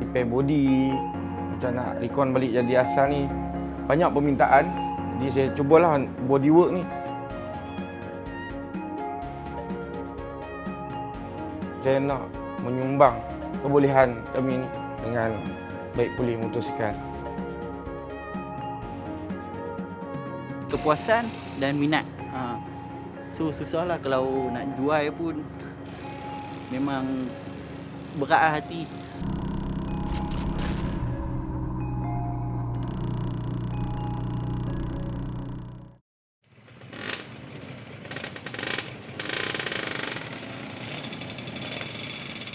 repair body, macam nak recon balik jadi asal ni. Banyak permintaan, jadi saya cubalah bodywork ni. Saya nak menyumbang kebolehan kami ni dengan baik pulih motosikal. Kepuasan dan minat. So susahlah kalau nak jual pun memang berat hati.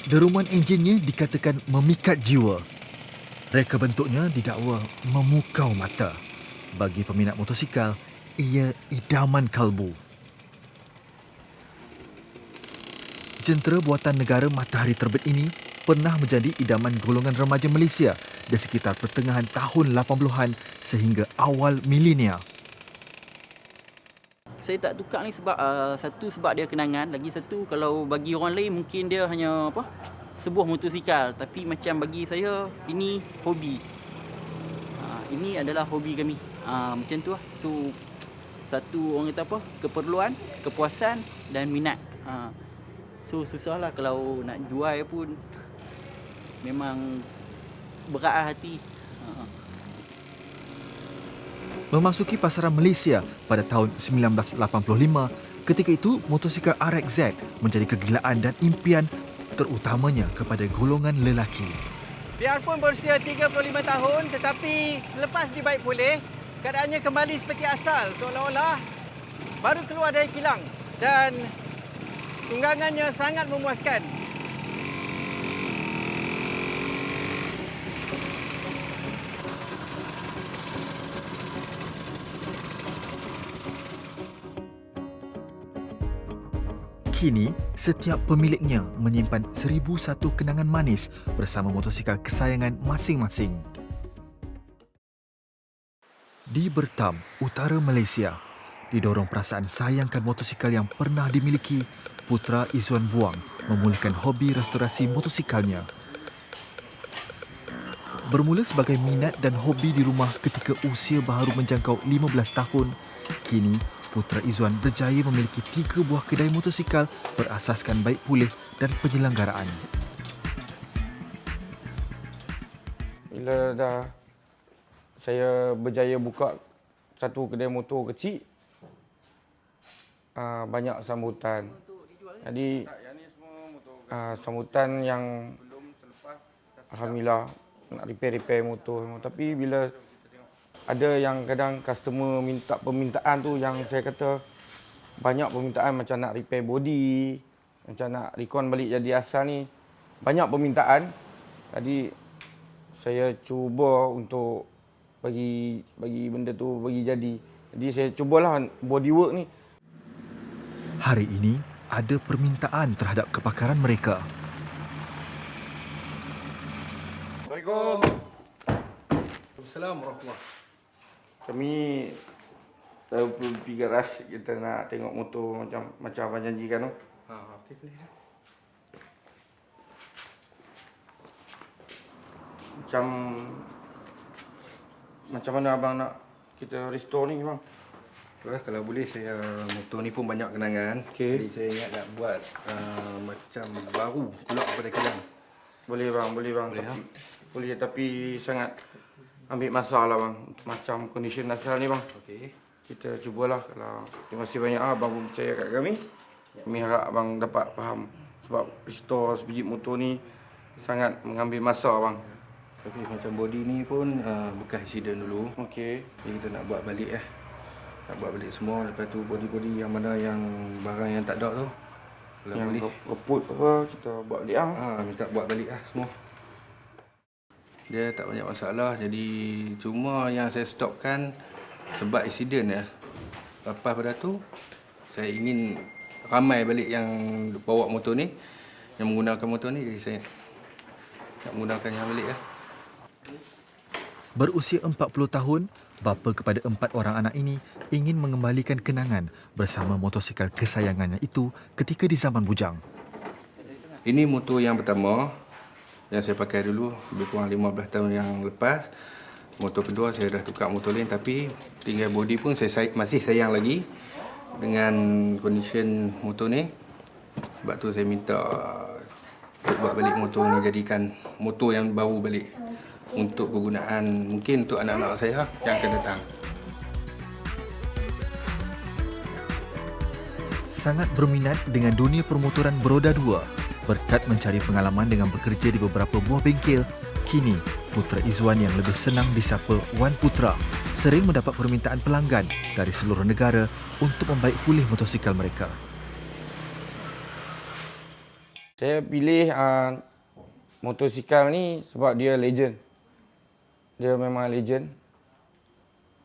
Deruman enjinnya dikatakan memikat jiwa. Reka bentuknya didakwa memukau mata. Bagi peminat motosikal, ia idaman kalbu. Jentera buatan negara Matahari Terbit ini pernah menjadi idaman golongan remaja Malaysia di sekitar pertengahan tahun 80-an sehingga awal milenia. Saya tak tukar ni sebab satu sebab dia kenangan, lagi satu kalau bagi orang lain mungkin dia hanya sebuah motosikal, tapi macam bagi saya ini hobi. Ini adalah hobi kami. Macam tu lah. So satu orang kata keperluan, kepuasan dan minat. So susahlah kalau nak jual pun memang berat hati. Memasuki pasaran Malaysia pada tahun 1985, ketika itu motosikal RXZ menjadi kegilaan dan impian terutamanya kepada golongan lelaki. Biarpun berusia 35 tahun, tetapi selepas dibaik pulih, keadaannya kembali seperti asal, seolah-olah baru keluar dari kilang dan tunggangannya sangat memuaskan. Kini, setiap pemiliknya menyimpan 1001 kenangan manis bersama motosikal kesayangan masing-masing. Di Bertam, utara Malaysia, didorong perasaan sayangkan motosikal yang pernah dimiliki, Putra Izzuan Buang memulihkan hobi restorasi motosikalnya. Bermula sebagai minat dan hobi di rumah ketika usia baru menjangkau 15 tahun, kini Putra Izzuan berjaya memiliki 3 buah kedai motosikal berasaskan baik pulih dan penyelenggaraan. Bila dah saya berjaya buka satu kedai motor kecil, banyak sambutan. Jadi sambutan yang alhamdulillah nak repair motor. Tapi bila ada yang kadang customer minta permintaan tu yang saya kata banyak permintaan macam nak repair body, macam nak recon balik jadi asal ni. Banyak permintaan. Jadi saya cuba untuk bagi benda tu bagi jadi. Jadi saya cubalah bodywork ni. Hari ini ada permintaan terhadap kepakaran mereka. Assalamualaikum. Assalamualaikum warahmatullahi. Kami perlu pergi garaj, kita nak tengok motor macam abang janjikan tu. Okey. Macam mana abang nak kita restore ni bang? Kalau boleh saya motor ni pun banyak kenangan. Okey. Jadi saya ingat nak buat macam baru pula pada kilang. Boleh bang. Boleh tapi sangat ambil masa lah bang. Macam condition asal ni bang. Okey. Kita cubalah. Kalau terima kasih banyak abang pun percaya kat kami. Kami harap abang dapat faham. Sebab restore sebiji motor ni sangat mengambil masa bang. Tapi macam body ni pun bekas accident dulu. Okey. Jadi kita nak buat balik Nak buat balik semua. Lepas tu body-body yang mana yang barang yang tak ada tu. Kalau Yang boleh. reput apa kita buat balik Minta buat balik semua. Dia tak banyak masalah. Jadi cuma yang saya stopkan sebab insiden Lepas pada tu saya ingin ramai balik yang bawa motor ni, yang menggunakan motor ni. Jadi saya nak menggunakannya balik Berusia 40 tahun, bapa kepada 4 orang anak ini ingin mengembalikan kenangan bersama motosikal kesayangannya itu ketika di zaman bujang. Ini motor yang pertama. yang saya pakai dulu lebih kurang 15 tahun yang lepas. Motor kedua saya dah tukar motor lain, tapi tinggal body pun saya masih sayang lagi dengan condition motor ni. Sebab tu saya minta buat balik motor ni, jadikan motor yang baru balik untuk kegunaan mungkin untuk anak-anak saya yang akan datang. Sangat berminat dengan dunia permotoran beroda dua. Berkat mencari pengalaman dengan bekerja di beberapa buah bengkel, kini Putra Izwan yang lebih senang disapa Wan Putra sering mendapat permintaan pelanggan dari seluruh negara untuk membaik pulih motosikal mereka. Saya pilih motosikal ni sebab dia legend. Dia memang legend.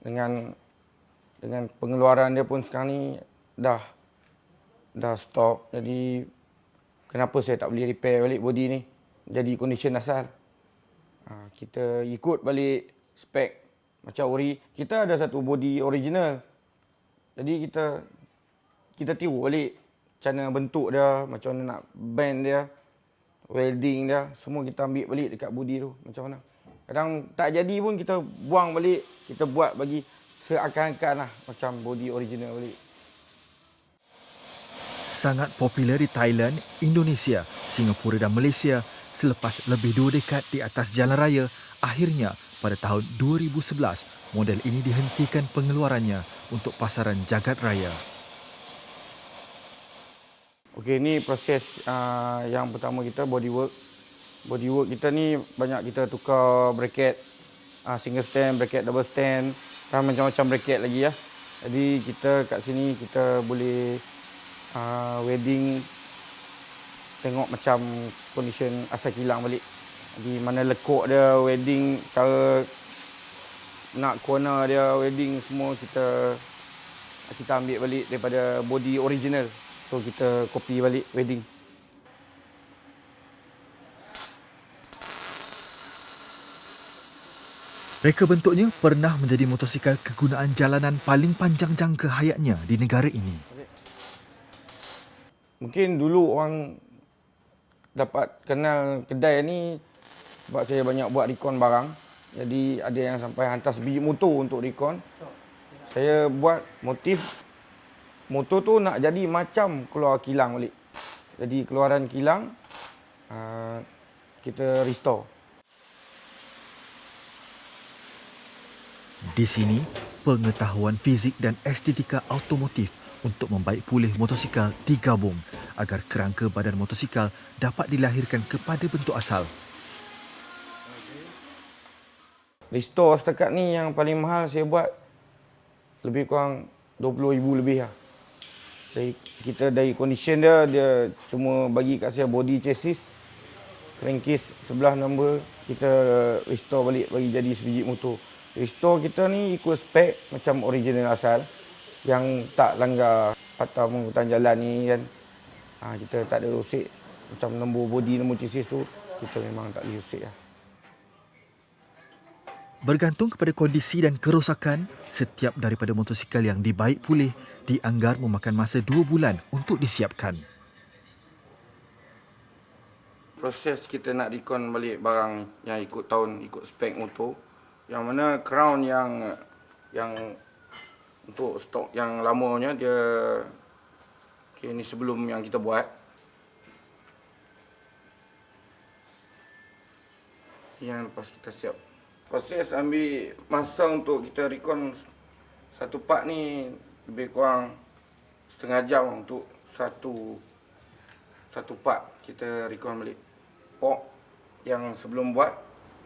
Dengan pengeluaran dia pun sekarang ni dah stop. Jadi kenapa saya tak boleh repair balik body ni jadi condition asal. Kita ikut balik spek macam ori. Kita ada satu body original. Jadi kita tiru balik macam mana bentuk dia, macam mana nak bend dia, welding dia, semua kita ambil balik dekat body tu macam mana. Kadang tak jadi pun kita buang balik, kita buat bagi seakan-akan lah macam body original balik. Sangat popular di Thailand, Indonesia, Singapura dan Malaysia. Selepas lebih 2 dekad di atas jalan raya, akhirnya pada tahun 2011, model ini dihentikan pengeluarannya untuk pasaran jagat raya. Okey, ni proses yang pertama kita bodywork. Bodywork kita ni banyak kita tukar bracket, single stand, bracket double stand, dan macam-macam bracket lagi ya. Jadi kita kat sini kita boleh welding, tengok macam condition asal kilang balik. Jadi mana lekuk dia, welding, cara nak corner dia, welding semua kita ambil balik daripada body original. So kita copy balik welding. Reka bentuknya pernah menjadi motosikal kegunaan jalanan paling panjang jangka hayatnya di negara ini. Mungkin dulu orang dapat kenal kedai ni sebab saya banyak buat recon barang. Jadi ada yang sampai hantar sebiji motor untuk recon. Saya buat motif motor tu nak jadi macam keluar kilang balik. Jadi keluaran kilang kita restore. Di sini, pengetahuan fizik dan estetika automotif untuk membaik pulih motosikal digabung agar kerangka badan motosikal dapat dilahirkan kepada bentuk asal. Restore setakat ni yang paling mahal saya buat lebih kurang 20,000 lebih lah. Dari condition dia cuma bagi kat saya body chassis, crankcase sebelah number, kita restore balik bagi jadi sebiji motor. Restore kita ni ikut spek macam original asal yang tak langgar patah pengangkutan jalan ni kan. Kita tak ada usik macam nombor body, nombor chassis tu kita memang tak boleh usik lah. Bergantung kepada kondisi dan kerosakan, setiap daripada motosikal yang dibaik pulih dianggar memakan masa 2 bulan untuk disiapkan. Proses kita nak recon balik barang yang ikut tahun, ikut spek motor. Yang mana crown yang untuk stok yang lamanya dia ni sebelum yang kita buat. Yang lepas kita siap. Proses ambil masa untuk kita recon satu part ni lebih kurang setengah jam untuk satu part kita recon balik. Fork yang sebelum buat,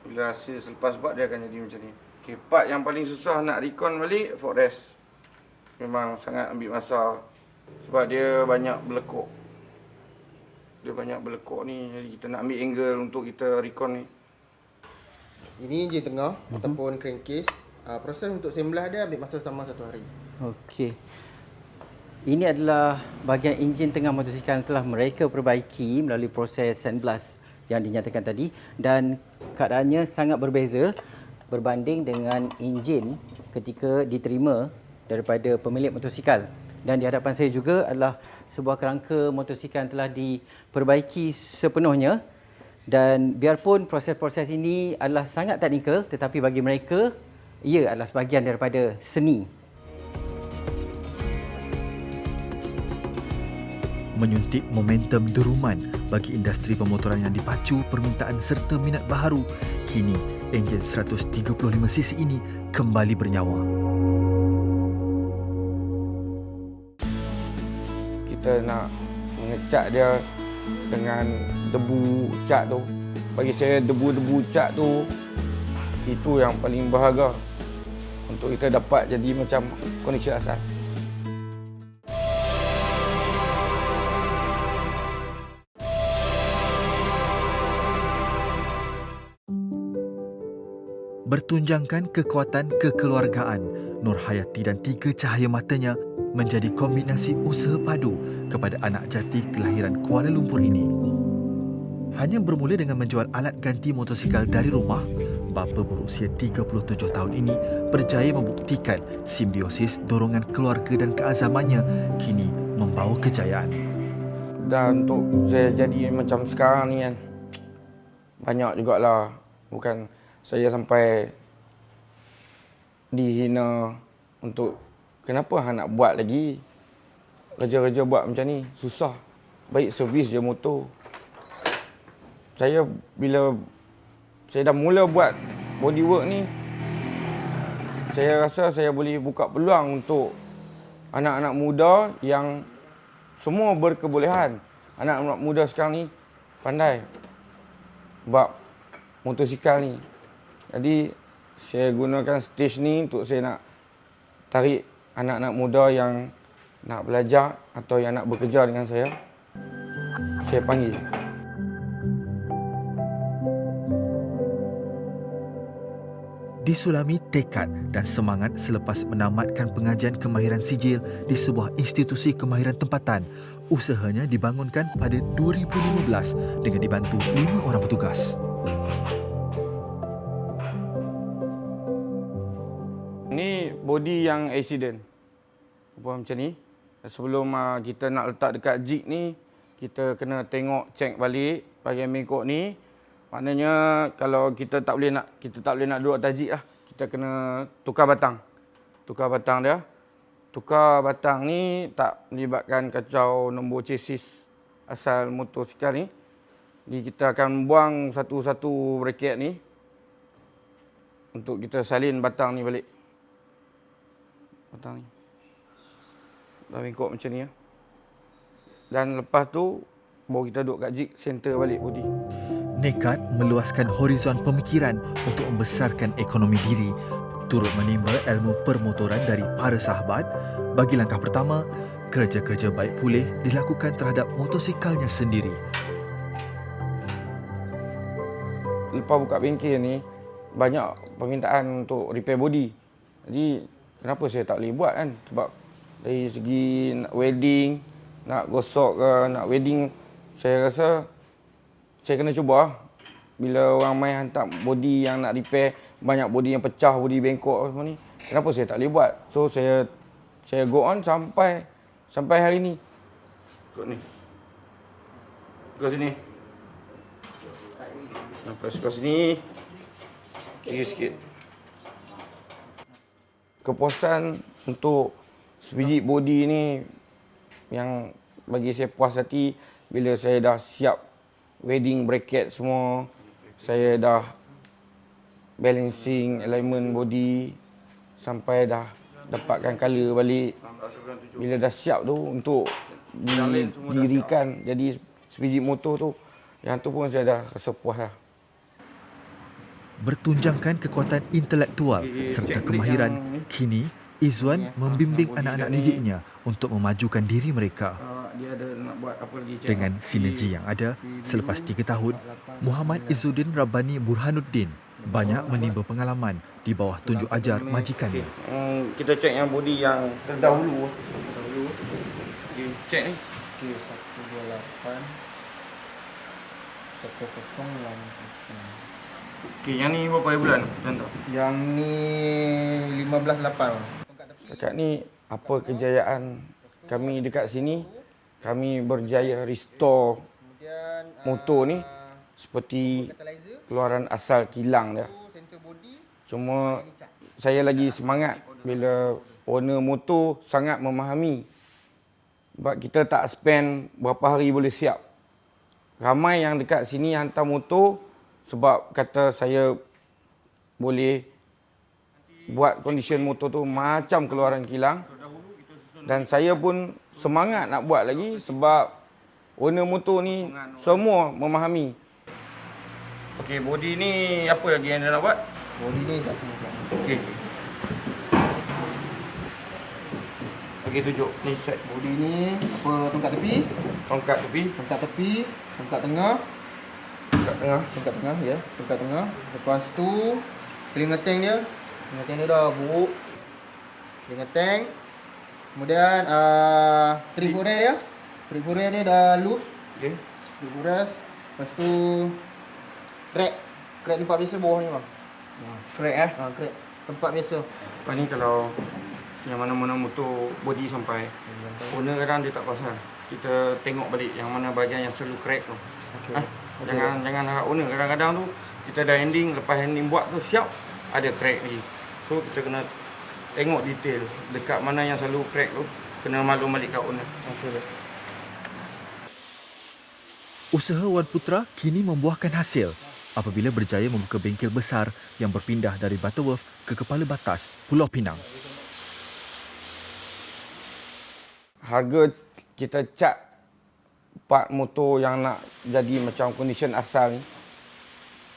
bila hasil selepas buat dia akan jadi macam ni. Okay, part yang paling susah nak recon balik fork rest. Memang sangat ambil masa sebab dia banyak berlekuk. Dia banyak berlekuk ni, jadi kita nak ambil angle untuk kita recon ni. Ini enjin tengah ataupun crankcase. Proses untuk semblah dia ambil masa sama 1 hari. Okey. Ini adalah bahagian enjin tengah motosikal yang telah mereka perbaiki melalui proses sandblast yang dinyatakan tadi, dan keadaannya sangat berbeza berbanding dengan enjin ketika diterima daripada pemilik motosikal. Dan di hadapan saya juga adalah sebuah kerangka motosikal yang telah diperbaiki sepenuhnya Dan biarpun proses-proses ini adalah sangat teknikal, tetapi bagi mereka, ia adalah sebahagian daripada seni. Menyuntik momentum deruman bagi industri pemotoran yang dipacu permintaan serta minat baharu, kini enjin 135cc ini kembali bernyawa. Kita nak mengecat dia dengan debu cat tu. Bagi saya debu-debu cat tu itu yang paling berharga untuk kita dapat jadi macam kondisi asal. Bertunjangkan kekuatan kekeluargaan, Nur Hayati dan 3 cahaya matanya menjadi kombinasi usaha padu kepada anak jati kelahiran Kuala Lumpur ini. Hanya bermula dengan menjual alat ganti motosikal dari rumah, bapa berusia 37 tahun ini berjaya membuktikan simbiosis dorongan keluarga dan keazamannya kini membawa kejayaan. Dan untuk saya jadi macam sekarang ni kan, banyak jugalah. Bukan saya sampai dihina untuk kenapa hang nak buat lagi. Kerja-kerja buat macam ni susah. Baik servis je motor. Saya bila saya dah mula buat bodywork ni, saya rasa saya boleh buka peluang untuk anak-anak muda yang semua berkebolehan. Anak-anak muda sekarang ni pandai bab motosikal ni. Jadi saya gunakan stage ni untuk saya nak tarik anak-anak muda yang nak belajar atau yang nak bekerja dengan saya. Saya panggil. Disulami tekad dan semangat selepas menamatkan pengajian kemahiran sijil di sebuah institusi kemahiran tempatan, usahanya dibangunkan pada 2015 dengan dibantu 5 orang petugas. Ni body yang accident. Buat macam ni. Sebelum kita nak letak dekat jig ni, kita kena tengok, check balik bahagian bengkok ni. Maknanya kalau kita tak boleh nak duduk atas jig lah. Kita kena tukar batang. Tukar batang dia. Tukar batang ni tak melibatkan kacau nombor chassis asal motosikal ni. Jadi kita akan buang satu-satu braket ni untuk kita salin batang ni balik. Batang ni. Dah bengkok macam ni ya. Dan lepas tu baru kita duduk kat jig center balik body. Nekat meluaskan horizon pemikiran untuk membesarkan ekonomi diri, turut menimba ilmu permotoran dari para sahabat. Bagi langkah pertama, kerja-kerja baik pulih dilakukan terhadap motosikalnya sendiri. Lepas buka bengkel ni, banyak permintaan untuk repair body. Jadi kenapa saya tak boleh buat kan? Sebab dari segi nak welding, nak gosok ke, nak welding, saya rasa saya kena cuba. Bila orang main hantar body yang nak repair, banyak body yang pecah, body bengkok semua ni, kenapa saya tak boleh buat? So saya go on sampai hari ni. Ikut ni. Ke sini. Sampai sebelah sini. Kiri sikit. Kepuasan untuk sebiji body ni yang bagi saya puas hati bila saya dah siap wedding bracket semua, saya dah balancing alignment body sampai dah dapatkan color balik. Bila dah siap tu untuk didirikan jadi sebiji motor tu, yang tu pun saya dah rasa puas lah. Bertunjangkan kekuatan intelektual serta kemahiran, kini Izwan membimbing anak-anak didiknya untuk memajukan diri mereka. Dengan sinergi yang ada, selepas 3 tahun, Muhammad Izzuddin Rabbani Burhanuddin banyak menimba pengalaman di bawah tunjuk ajar majikannya. Kita cek yang body yang terdahulu. Cek ni. Okey, 128 1060. Okey, yang ni berapa bulan? Contoh. Yang ni 15/8. Dekat ni apa kejayaan kami dekat sini, kami berjaya restore motor ni seperti Catalyzer, keluaran asal kilang dia. center body, Cuma saya lagi semangat bila owner motor sangat memahami. Sebab kita tak spend berapa hari boleh siap. Ramai yang dekat sini hantar motor sebab kata saya boleh buat condition motor tu macam keluaran kilang. Dan saya pun semangat nak buat lagi sebab owner motor ni semua memahami. Okey, body ni apa lagi yang dia nak buat? body ni satu. Okey. Okey, tunjuk. Ni set Body ni apa, tongkat tepi, tongkat tepi, tongkat tepi, tongkat tengah, kat tengah. tongkat tengah ya, tongkat tengah. Lepas tu telinga tank dia. Telinga tank dia dah buruk. Telinga tank. Kemudian trip forend dia. Trip forend dia dah loose. Okey. Trip forend. Lepas tu crack. Crack tempat biasa bawah ni bang. Crack Crack tempat biasa. Lepas ni kalau yang mana-mana motor body sampai, owner kadang dia tak pasal. Kita tengok balik yang mana bahagian yang selalu crack tu. Okey. Jangan harap owner. Kadang-kadang tu kita dah ending, lepas ending buat tu siap, ada crack lagi. So kita kena tengok detail dekat mana yang selalu crack tu, kena maklum balik kat owner. Okey. Usaha Wan Putra kini membuahkan hasil apabila berjaya membuka bengkel besar yang berpindah dari Butterworth ke Kepala Batas, Pulau Pinang. Harga kita cat part motor yang nak jadi macam condition asal ni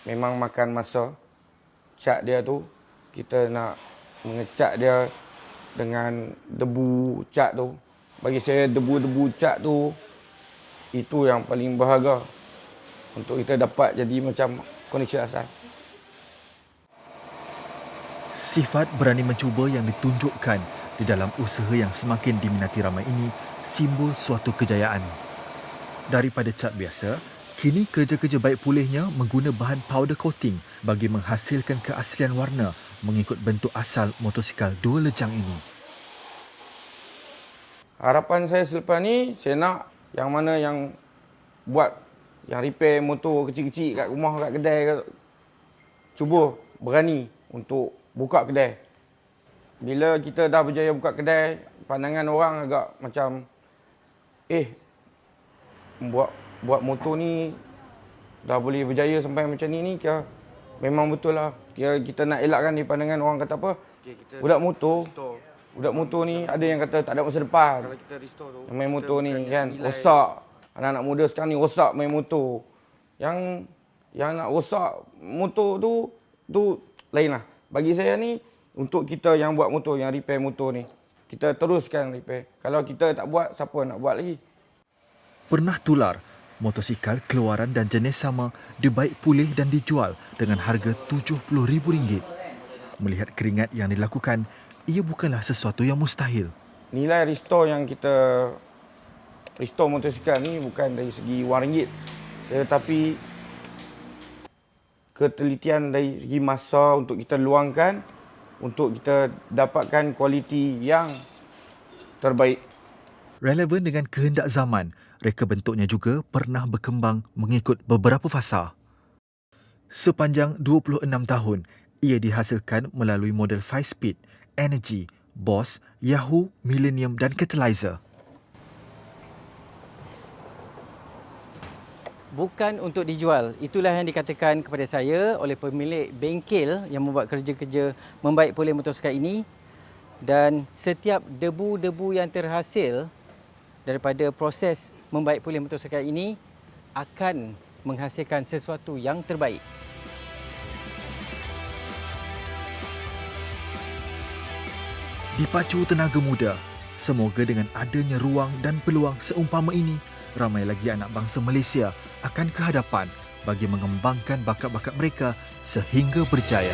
memang makan masa. Cat dia tu kita nak mengecat dia dengan debu cat tu. Bagi saya debu-debu cat tu itu yang paling berharga untuk kita dapat jadi macam condition asal. Sifat berani mencuba yang ditunjukkan di dalam usaha yang semakin diminati ramai ini simbol suatu kejayaan. Daripada cat biasa, kini kerja-kerja baik pulihnya mengguna bahan powder coating bagi menghasilkan keaslian warna mengikut bentuk asal motosikal dua lejang ini. Harapan saya selepas ni, saya nak yang mana yang buat yang repair motor kecil-kecil kat rumah, kat kedai, cuba berani untuk buka kedai. Bila kita dah berjaya buka kedai, pandangan orang agak macam buat motor ni dah boleh berjaya sampai macam ni kira memang betul lah. Kira kita nak elakkan di pandangan orang kata apa? Budak motor ni ada yang kata tak ada masa depan. Kalau kita restore tu, yang main motor ni kan rosak. Anak-anak muda sekarang ni rosak main motor. Yang nak rosak motor tu lain lah. Bagi saya ni untuk kita yang buat motor, yang repair motor ni, kita teruskan repair. Kalau kita tak buat, siapa nak buat lagi? Pernah tular, motosikal keluaran dan jenis sama dibaik pulih dan dijual dengan harga RM70,000. Melihat keringat yang dilakukan, ia bukanlah sesuatu yang mustahil. Nilai restore yang kita restore motosikal ni bukan dari segi RM1, tetapi ketelitian dari segi masa untuk kita luangkan untuk kita dapatkan kualiti yang terbaik. Relevan dengan kehendak zaman, reka bentuknya juga pernah berkembang mengikut beberapa fasa. Sepanjang 26 tahun, ia dihasilkan melalui model 5-speed, Energy, Boss, Yahoo, Millennium dan Catalyzer. Bukan untuk dijual. Itulah yang dikatakan kepada saya oleh pemilik bengkel yang membuat kerja-kerja membaik pulih motosikal ini. Dan setiap debu-debu yang terhasil daripada proses membaik pulih motosikal ini akan menghasilkan sesuatu yang terbaik. Dipacu tenaga muda, semoga dengan adanya ruang dan peluang seumpama ini, ramai lagi anak bangsa Malaysia akan ke hadapan bagi mengembangkan bakat-bakat mereka sehingga berjaya.